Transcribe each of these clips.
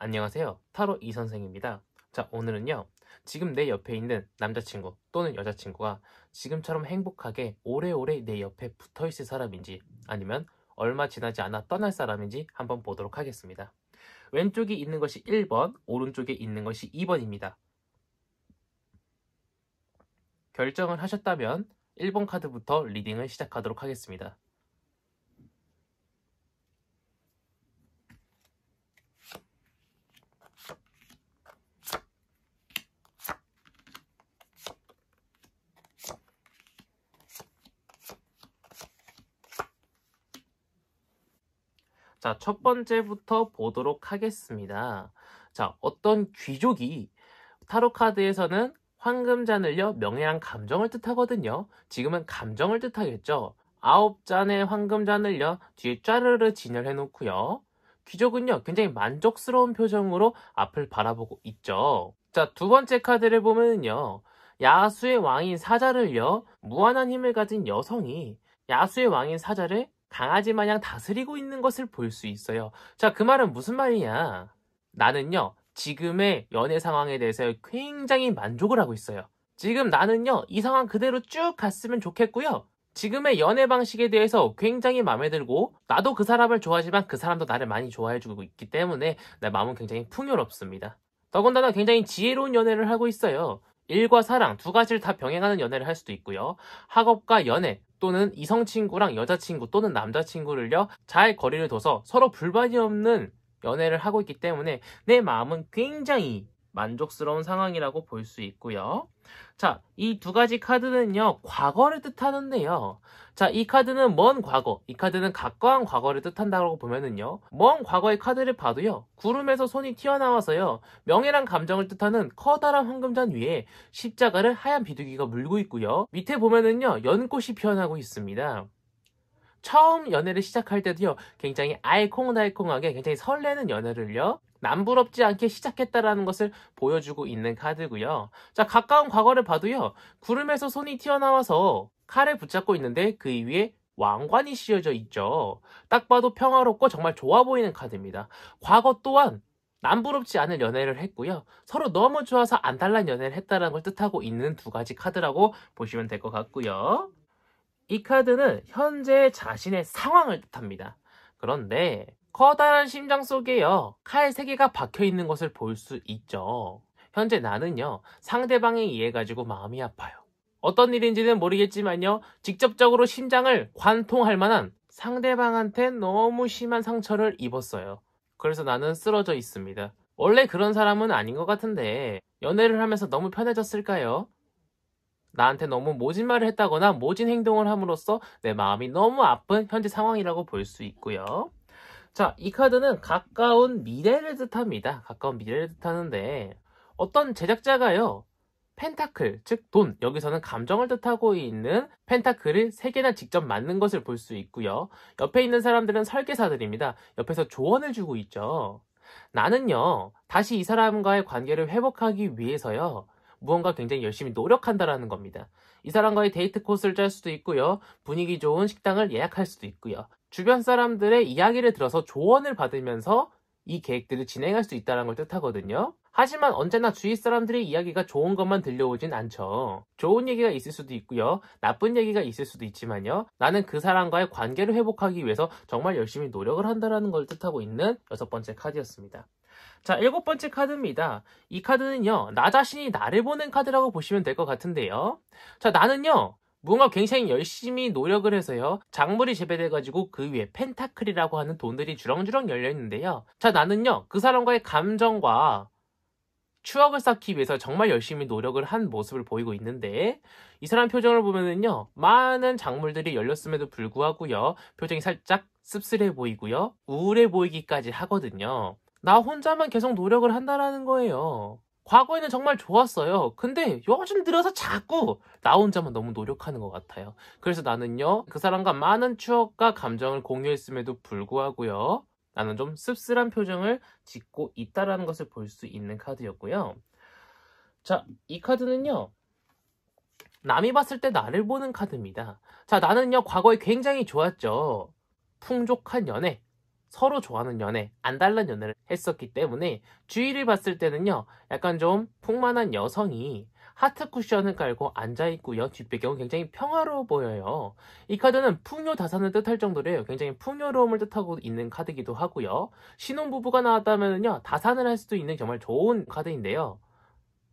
안녕하세요. 타로 이선생입니다. 자, 오늘은요. 지금 내 옆에 있는 남자친구 또는 여자친구가 지금처럼 행복하게 오래오래 내 옆에 붙어 있을 사람인지 아니면 얼마 지나지 않아 떠날 사람인지 한번 보도록 하겠습니다. 왼쪽에 있는 것이 1번, 오른쪽에 있는 것이 2번입니다. 결정을 하셨다면 1번 카드부터 리딩을 시작하도록 하겠습니다. 자, 첫 번째부터 보도록 하겠습니다. 자, 어떤 귀족이 타로 카드에서는 황금잔을요, 명예랑 감정을 뜻하거든요. 지금은 감정을 뜻하겠죠. 9잔의 황금잔을요, 뒤에 짜르르 진열해 놓고요. 귀족은요, 굉장히 만족스러운 표정으로 앞을 바라보고 있죠. 자, 두 번째 카드를 보면요, 야수의 왕인 사자를요, 무한한 힘을 가진 여성이 야수의 왕인 사자를 강아지 마냥 다스리고 있는 것을 볼 수 있어요. 자, 그 말은 무슨 말이냐? 나는요, 지금의 연애 상황에 대해서 굉장히 만족을 하고 있어요. 지금 나는요, 이 상황 그대로 쭉 갔으면 좋겠고요. 지금의 연애 방식에 대해서 굉장히 마음에 들고, 나도 그 사람을 좋아하지만 그 사람도 나를 많이 좋아해주고 있기 때문에 내 마음은 굉장히 풍요롭습니다. 더군다나 굉장히 지혜로운 연애를 하고 있어요. 일과 사랑 두 가지를 다 병행하는 연애를 할 수도 있고요. 학업과 연애 또는 이성 친구랑 여자친구 또는 남자친구를요, 잘 거리를 둬서 서로 불만이 없는 연애를 하고 있기 때문에 내 마음은 굉장히 만족스러운 상황이라고 볼 수 있고요. 자, 이 두 가지 카드는요, 과거를 뜻하는데요. 자, 이 카드는 먼 과거, 이 카드는 가까운 과거를 뜻한다고 보면은요, 먼 과거의 카드를 봐도요, 구름에서 손이 튀어나와서요, 명예랑 감정을 뜻하는 커다란 황금잔 위에 십자가를 하얀 비둘기가 물고 있고요, 밑에 보면은요, 연꽃이 피어나고 있습니다. 처음 연애를 시작할 때도요, 굉장히 알콩달콩하게 굉장히 설레는 연애를요, 남부럽지 않게 시작했다라는 것을 보여주고 있는 카드고요. 자, 가까운 과거를 봐도요, 구름에서 손이 튀어나와서 칼을 붙잡고 있는데 그 위에 왕관이 씌워져 있죠. 딱 봐도 평화롭고 정말 좋아 보이는 카드입니다. 과거 또한 남부럽지 않은 연애를 했고요. 서로 너무 좋아서 안달난 연애를 했다는 걸 뜻하고 있는 두 가지 카드라고 보시면 될 것 같고요. 이 카드는 현재 자신의 상황을 뜻합니다. 그런데 커다란 심장 속에요, 칼 3개가 박혀 있는 것을 볼 수 있죠. 현재 나는요, 상대방에 의해 가지고 마음이 아파요. 어떤 일인지는 모르겠지만요, 직접적으로 심장을 관통할 만한 상대방한테 너무 심한 상처를 입었어요. 그래서 나는 쓰러져 있습니다. 원래 그런 사람은 아닌 것 같은데 연애를 하면서 너무 편해졌을까요? 나한테 너무 모진 말을 했다거나 모진 행동을 함으로써 내 마음이 너무 아픈 현재 상황이라고 볼 수 있고요. 자, 이 카드는 가까운 미래를 뜻합니다. 가까운 미래를 뜻하는데 어떤 제작자가요, 펜타클, 즉 돈, 여기서는 감정을 뜻하고 있는 펜타클을 3개나 직접 만든 것을 볼 수 있고요. 옆에 있는 사람들은 설계사들입니다. 옆에서 조언을 주고 있죠. 나는요, 다시 이 사람과의 관계를 회복하기 위해서요, 무언가 굉장히 열심히 노력한다라는 겁니다. 이 사람과의 데이트 코스를 짤 수도 있고요. 분위기 좋은 식당을 예약할 수도 있고요. 주변 사람들의 이야기를 들어서 조언을 받으면서 이 계획들을 진행할 수 있다는 걸 뜻하거든요. 하지만 언제나 주위 사람들의 이야기가 좋은 것만 들려오진 않죠. 좋은 얘기가 있을 수도 있고요. 나쁜 얘기가 있을 수도 있지만요. 나는 그 사람과의 관계를 회복하기 위해서 정말 열심히 노력을 한다는 걸 뜻하고 있는 6번째 카드였습니다. 자, 7번째 카드입니다. 이 카드는요, 나 자신이 나를 보는 카드라고 보시면 될 것 같은데요. 자, 나는요, 뭔가 굉장히 열심히 노력을 해서요, 작물이 재배돼가지고 그 위에 펜타클이라고 하는 돈들이 주렁주렁 열려있는데요. 자, 나는요, 그 사람과의 감정과 추억을 쌓기 위해서 정말 열심히 노력을 한 모습을 보이고 있는데, 이 사람 표정을 보면은요, 많은 작물들이 열렸음에도 불구하고요, 표정이 살짝 씁쓸해 보이고요, 우울해 보이기까지 하거든요. 나 혼자만 계속 노력을 한다라는 거예요. 과거에는 정말 좋았어요. 근데 요즘 들어서 자꾸 나 혼자만 너무 노력하는 것 같아요. 그래서 나는요, 그 사람과 많은 추억과 감정을 공유했음에도 불구하고요, 나는 좀 씁쓸한 표정을 짓고 있다라는 것을 볼 수 있는 카드였고요. 자, 이 카드는요, 남이 봤을 때 나를 보는 카드입니다. 자, 나는요, 과거에 굉장히 좋았죠. 풍족한 연애, 서로 좋아하는 연애, 안달난 연애를 했었기 때문에 주위를 봤을 때는요, 약간 좀 풍만한 여성이 하트 쿠션을 깔고 앉아있고요. 뒷배경은 굉장히 평화로워 보여요. 이 카드는 풍요다산을 뜻할 정도로 굉장히 풍요로움을 뜻하고 있는 카드이기도 하고요. 신혼부부가 나왔다면요, 다산을 할 수도 있는 정말 좋은 카드인데요.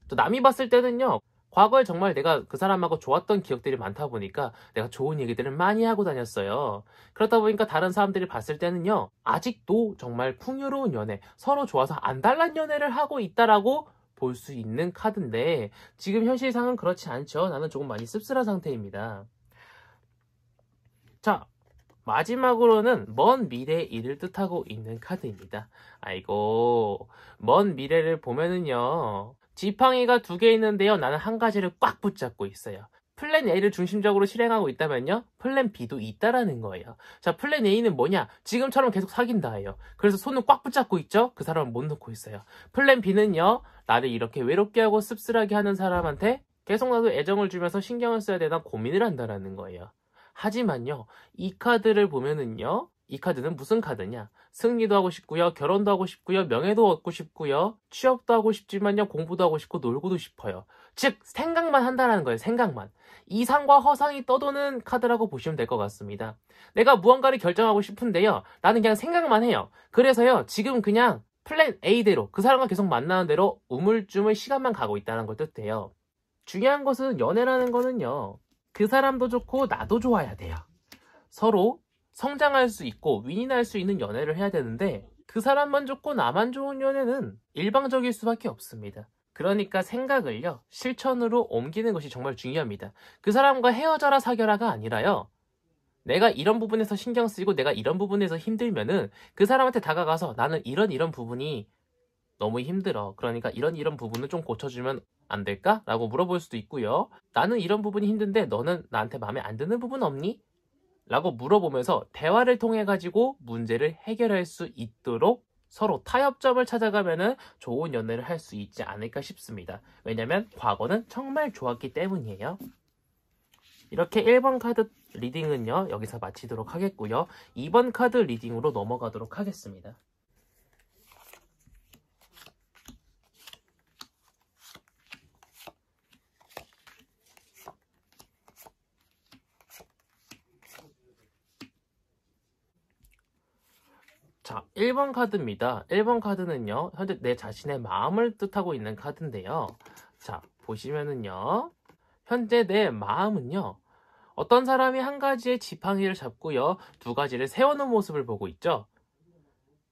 또 남이 봤을 때는요, 과거에 정말 내가 그 사람하고 좋았던 기억들이 많다 보니까 내가 좋은 얘기들을 많이 하고 다녔어요. 그렇다 보니까 다른 사람들이 봤을 때는요, 아직도 정말 풍요로운 연애, 서로 좋아서 안달난 연애를 하고 있다라고 볼 수 있는 카드인데, 지금 현실상은 그렇지 않죠. 나는 조금 많이 씁쓸한 상태입니다. 자, 마지막으로는 먼 미래의 일을 뜻하고 있는 카드입니다. 아이고, 먼 미래를 보면은요, 지팡이가 2개 있는데요, 나는 한 가지를 꽉 붙잡고 있어요. 플랜 A를 중심적으로 실행하고 있다면요, 플랜 B도 있다라는 거예요. 자, 플랜 A는 뭐냐? 지금처럼 계속 사귄다예요. 그래서 손을 꽉 붙잡고 있죠? 그 사람은 못 놓고 있어요. 플랜 B는요, 나를 이렇게 외롭게 하고 씁쓸하게 하는 사람한테 계속 나도 애정을 주면서 신경을 써야 되나 고민을 한다라는 거예요. 하지만요, 이 카드를 보면은요, 이 카드는 무슨 카드냐? 승리도 하고 싶고요, 결혼도 하고 싶고요, 명예도 얻고 싶고요, 취업도 하고 싶지만요, 공부도 하고 싶고 놀고도 싶어요. 즉, 생각만 한다는 거예요. 생각만. 이상과 허상이 떠도는 카드라고 보시면 될 것 같습니다. 내가 무언가를 결정하고 싶은데요, 나는 그냥 생각만 해요. 그래서요, 지금 그냥 플랜 A대로, 그 사람과 계속 만나는 대로 우물쭈물 시간만 가고 있다는 걸 뜻해요. 중요한 것은 연애라는 거는요, 그 사람도 좋고 나도 좋아야 돼요. 서로 성장할 수 있고 윈윈할 수 있는 연애를 해야 되는데, 그 사람만 좋고 나만 좋은 연애는 일방적일 수밖에 없습니다. 그러니까 생각을요, 실천으로 옮기는 것이 정말 중요합니다. 그 사람과 헤어져라 사겨라가 아니라요, 내가 이런 부분에서 신경 쓰이고 내가 이런 부분에서 힘들면은 그 사람한테 다가가서 나는 이런 부분이 너무 힘들어. 그러니까 이런 부분을 좀 고쳐주면 안 될까? 라고 물어볼 수도 있고요. 나는 이런 부분이 힘든데 너는 나한테 마음에 안 드는 부분 없니? 라고 물어보면서 대화를 통해 가지고 문제를 해결할 수 있도록 서로 타협점을 찾아가면은 좋은 연애를 할 수 있지 않을까 싶습니다. 왜냐면 과거는 정말 좋았기 때문이에요. 이렇게 1번 카드 리딩은요, 여기서 마치도록 하겠고요. 2번 카드 리딩으로 넘어가도록 하겠습니다. 자, 1번 카드입니다. 1번 카드는요, 현재 내 자신의 마음을 뜻하고 있는 카드인데요. 자, 보시면은요, 현재 내 마음은요, 어떤 사람이 한 가지의 지팡이를 잡고요, 2가지를 세워놓은 모습을 보고 있죠.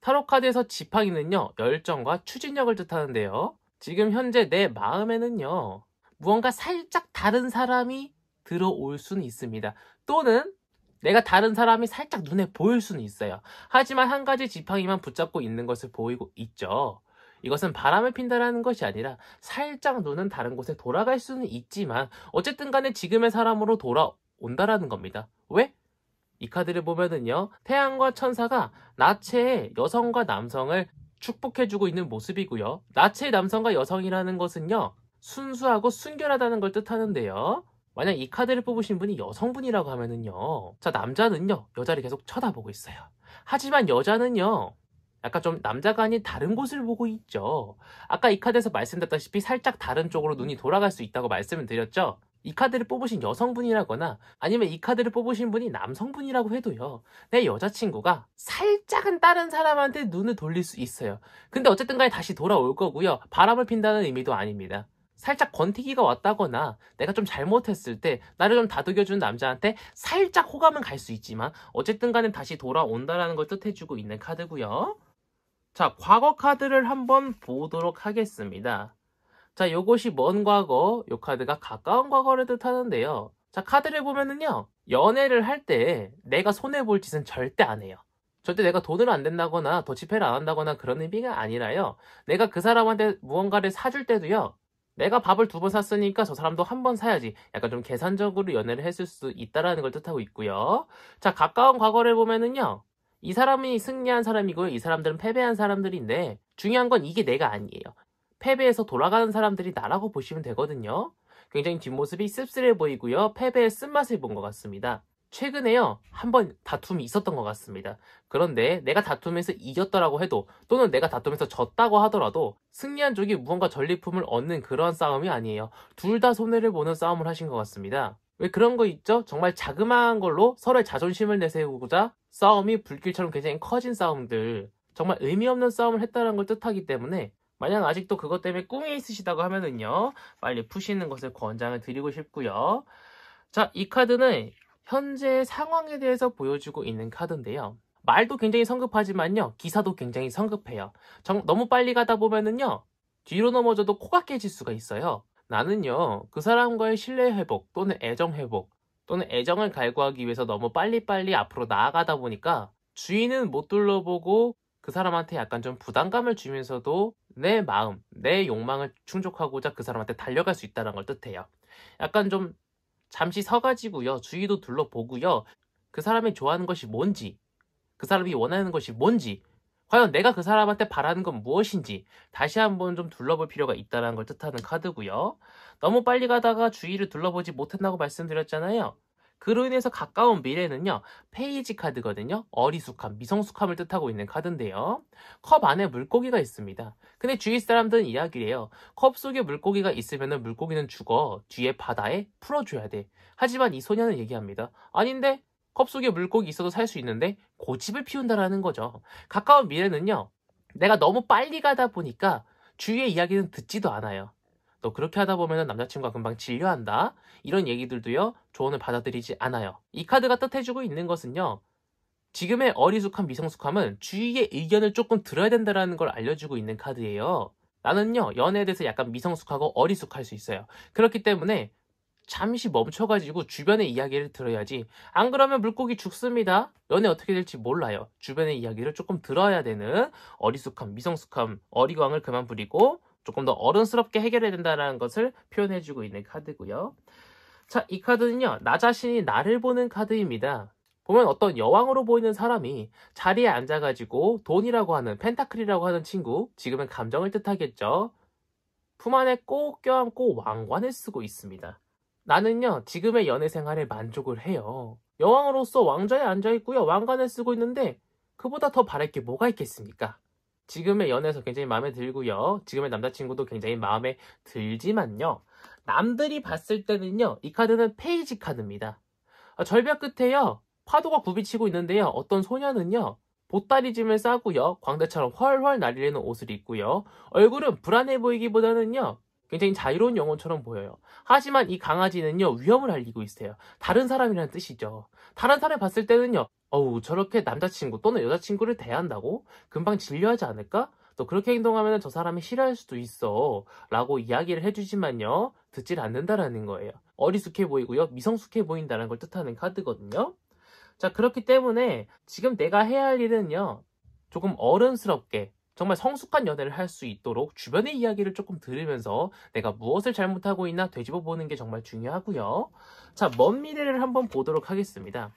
타로 카드에서 지팡이는요, 열정과 추진력을 뜻하는데요. 지금 현재 내 마음에는요, 무언가 살짝 다른 사람이 들어올 수는 있습니다. 또는 내가 다른 사람이 살짝 눈에 보일 수는 있어요. 하지만 한 가지 지팡이만 붙잡고 있는 것을 보이고 있죠. 이것은 바람을 핀다라는 것이 아니라 살짝 눈은 다른 곳에 돌아갈 수는 있지만 어쨌든 간에 지금의 사람으로 돌아온다라는 겁니다. 왜? 이 카드를 보면은요, 태양과 천사가 나체의 여성과 남성을 축복해주고 있는 모습이고요. 나체의 남성과 여성이라는 것은요, 순수하고 순결하다는 걸 뜻하는데요. 만약 이 카드를 뽑으신 분이 여성분이라고 하면은요, 자, 남자는요, 여자를 계속 쳐다보고 있어요. 하지만 여자는요, 약간 좀 남자가 아닌 다른 곳을 보고 있죠. 아까 이 카드에서 말씀드렸다시피 살짝 다른 쪽으로 눈이 돌아갈 수 있다고 말씀을 드렸죠. 이 카드를 뽑으신 여성분이라거나 아니면 이 카드를 뽑으신 분이 남성분이라고 해도요, 내 여자친구가 살짝은 다른 사람한테 눈을 돌릴 수 있어요. 근데 어쨌든 간에 다시 돌아올 거고요. 바람을 핀다는 의미도 아닙니다. 살짝 권태기가 왔다거나 내가 좀 잘못했을 때 나를 좀 다독여주는 남자한테 살짝 호감은 갈 수 있지만 어쨌든 간에 다시 돌아온다라는 걸 뜻해주고 있는 카드고요. 자, 과거 카드를 한번 보도록 하겠습니다. 자, 요것이 먼 과거, 요 카드가 가까운 과거를 뜻하는데요. 자, 카드를 보면은요, 연애를 할 때 내가 손해볼 짓은 절대 안 해요. 절대 내가 돈을 안 댄다거나 더치페이를 안 한다거나 그런 의미가 아니라요, 내가 그 사람한테 무언가를 사줄 때도요, 내가 밥을 2번 샀으니까 저 사람도 1번 사야지. 약간 좀 계산적으로 연애를 했을 수 있다라는 걸 뜻하고 있고요. 자, 가까운 과거를 보면은요, 이 사람이 승리한 사람이고요, 이 사람들은 패배한 사람들인데 중요한 건 이게 내가 아니에요. 패배해서 돌아가는 사람들이 나라고 보시면 되거든요. 굉장히 뒷모습이 씁쓸해 보이고요, 패배의 쓴맛을 본 것 같습니다. 최근에요, 한번 다툼이 있었던 것 같습니다. 그런데 내가 다툼에서 이겼더라고 해도, 또는 내가 다툼에서 졌다고 하더라도 승리한 쪽이 무언가 전리품을 얻는 그런 싸움이 아니에요. 둘 다 손해를 보는 싸움을 하신 것 같습니다. 왜 그런 거 있죠? 정말 자그마한 걸로 서로의 자존심을 내세우고자 싸움이 불길처럼 굉장히 커진 싸움들, 정말 의미 없는 싸움을 했다는 걸 뜻하기 때문에, 만약 아직도 그것 때문에 꿈이 있으시다고 하면은요, 빨리 푸시는 것을 권장을 드리고 싶고요. 자, 이 카드는 현재 상황에 대해서 보여주고 있는 카드인데요. 말도 굉장히 성급하지만요, 기사도 굉장히 성급해요. 너무 빨리 가다 보면은요, 뒤로 넘어져도 코가 깨질 수가 있어요. 나는요, 그 사람과의 신뢰 회복 또는 애정 회복 또는 애정을 갈구하기 위해서 너무 빨리빨리 앞으로 나아가다 보니까 주인은 못 둘러보고 그 사람한테 약간 좀 부담감을 주면서도 내 마음, 내 욕망을 충족하고자 그 사람한테 달려갈 수 있다는 걸 뜻해요. 약간 좀 잠시 서가지고요, 주위도 둘러보고요, 그 사람이 좋아하는 것이 뭔지, 그 사람이 원하는 것이 뭔지, 과연 내가 그 사람한테 바라는 건 무엇인지 다시 한번 좀 둘러볼 필요가 있다는 걸 뜻하는 카드고요. 너무 빨리 가다가 주위를 둘러보지 못한다고 말씀드렸잖아요. 그로 인해서 가까운 미래는요, 페이지 카드거든요. 어리숙함, 미성숙함을 뜻하고 있는 카드인데요. 컵 안에 물고기가 있습니다. 근데 주위 사람들은 이야기를 해요. 컵 속에 물고기가 있으면 물고기는 죽어. 뒤에 바다에 풀어줘야 돼. 하지만 이 소녀는 얘기합니다. 아닌데? 컵 속에 물고기 있어도 살 수 있는데 고집을 피운다라는 거죠. 가까운 미래는요, 내가 너무 빨리 가다 보니까 주위의 이야기는 듣지도 않아요. 너 그렇게 하다 보면 남자친구가 금방 질려한다, 이런 얘기들도요, 조언을 받아들이지 않아요. 이 카드가 뜻해주고 있는 것은요, 지금의 어리숙한 미성숙함은 주위의 의견을 조금 들어야 된다는 걸 알려주고 있는 카드예요. 나는요, 연애에 대해서 약간 미성숙하고 어리숙할 수 있어요. 그렇기 때문에 잠시 멈춰가지고 주변의 이야기를 들어야지, 안 그러면 물고기 죽습니다. 연애 어떻게 될지 몰라요. 주변의 이야기를 조금 들어야 되는 어리숙함, 미성숙함, 어리광을 그만 부리고 조금 더 어른스럽게 해결해야 된다는 것을 표현해주고 있는 카드고요. 자, 이 카드는요, 나 자신이 나를 보는 카드입니다. 보면 어떤 여왕으로 보이는 사람이 자리에 앉아가지고 돈이라고 하는, 펜타클이라고 하는 친구, 지금은 감정을 뜻하겠죠, 품 안에 꼭 껴안고 왕관을 쓰고 있습니다. 나는요, 지금의 연애 생활에 만족을 해요. 여왕으로서 왕좌에 앉아있고요, 왕관을 쓰고 있는데 그보다 더 바랄 게 뭐가 있겠습니까? 지금의 연애에서 굉장히 마음에 들고요, 지금의 남자친구도 굉장히 마음에 들지만요, 남들이 봤을 때는요, 이 카드는 페이지 카드입니다. 절벽 끝에요, 파도가 굽이치고 있는데요, 어떤 소녀는요, 보따리짐을 싸고요, 광대처럼 훨훨 날리는 옷을 입고요, 얼굴은 불안해 보이기보다는요, 굉장히 자유로운 영혼처럼 보여요. 하지만 이 강아지는요, 위험을 알리고 있어요. 다른 사람이라는 뜻이죠. 다른 사람이 봤을 때는요, 어우, 저렇게 남자친구 또는 여자친구를 대한다고? 금방 질려하지 않을까? 또 그렇게 행동하면 저 사람이 싫어할 수도 있어 라고 이야기를 해주지만요, 듣질 않는다라는 거예요. 어리숙해 보이고요, 미성숙해 보인다는 걸 뜻하는 카드거든요. 자, 그렇기 때문에 지금 내가 해야 할 일은요, 조금 어른스럽게 정말 성숙한 연애를 할 수 있도록 주변의 이야기를 조금 들으면서 내가 무엇을 잘못하고 있나 되짚어 보는 게 정말 중요하고요. 자, 먼 미래를 한번 보도록 하겠습니다.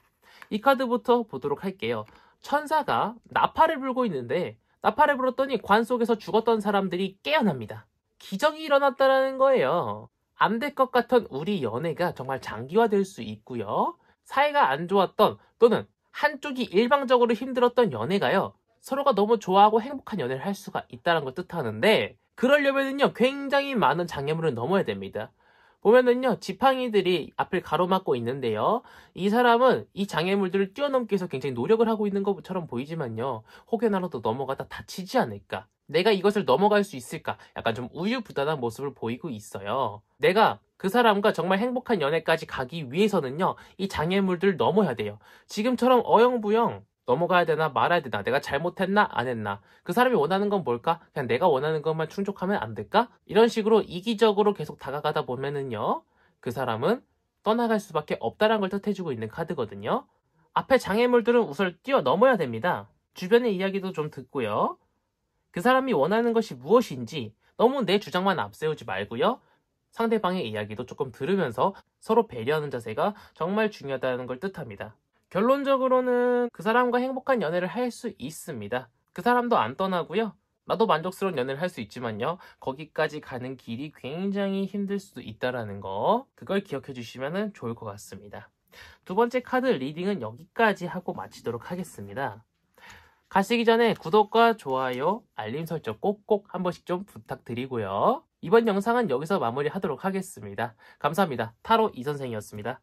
이 카드부터 보도록 할게요. 천사가 나팔을 불고 있는데, 나팔을 불었더니 관 속에서 죽었던 사람들이 깨어납니다. 기적이 일어났다는 거예요. 안 될 것 같던 우리 연애가 정말 장기화될 수 있고요, 사이가 안 좋았던 또는 한쪽이 일방적으로 힘들었던 연애가요, 서로가 너무 좋아하고 행복한 연애를 할 수가 있다는 걸 뜻하는데, 그러려면요, 굉장히 많은 장애물을 넘어야 됩니다. 보면은요, 지팡이들이 앞을 가로막고 있는데요, 이 사람은 이 장애물들을 뛰어넘기 위해서 굉장히 노력을 하고 있는 것처럼 보이지만요, 혹여나라도 넘어가다 다치지 않을까, 내가 이것을 넘어갈 수 있을까, 약간 좀 우유부단한 모습을 보이고 있어요. 내가 그 사람과 정말 행복한 연애까지 가기 위해서는요, 이 장애물들을 넘어야 돼요. 지금처럼 어영부영 넘어가야 되나 말아야 되나, 내가 잘못했나 안 했나, 그 사람이 원하는 건 뭘까, 그냥 내가 원하는 것만 충족하면 안 될까, 이런 식으로 이기적으로 계속 다가가다 보면은요, 그 사람은 떠나갈 수밖에 없다는 걸 뜻해주고 있는 카드거든요. 앞에 장애물들은 우선 뛰어넘어야 됩니다. 주변의 이야기도 좀 듣고요, 그 사람이 원하는 것이 무엇인지 너무 내 주장만 앞세우지 말고요, 상대방의 이야기도 조금 들으면서 서로 배려하는 자세가 정말 중요하다는 걸 뜻합니다. 결론적으로는 그 사람과 행복한 연애를 할 수 있습니다. 그 사람도 안 떠나고요, 나도 만족스러운 연애를 할 수 있지만요, 거기까지 가는 길이 굉장히 힘들 수도 있다는 거, 그걸 기억해 주시면 좋을 것 같습니다. 두 번째 카드 리딩은 여기까지 하고 마치도록 하겠습니다. 가시기 전에 구독과 좋아요, 알림 설정 꼭꼭 한 번씩 좀 부탁드리고요. 이번 영상은 여기서 마무리하도록 하겠습니다. 감사합니다. 타로 이선생이었습니다.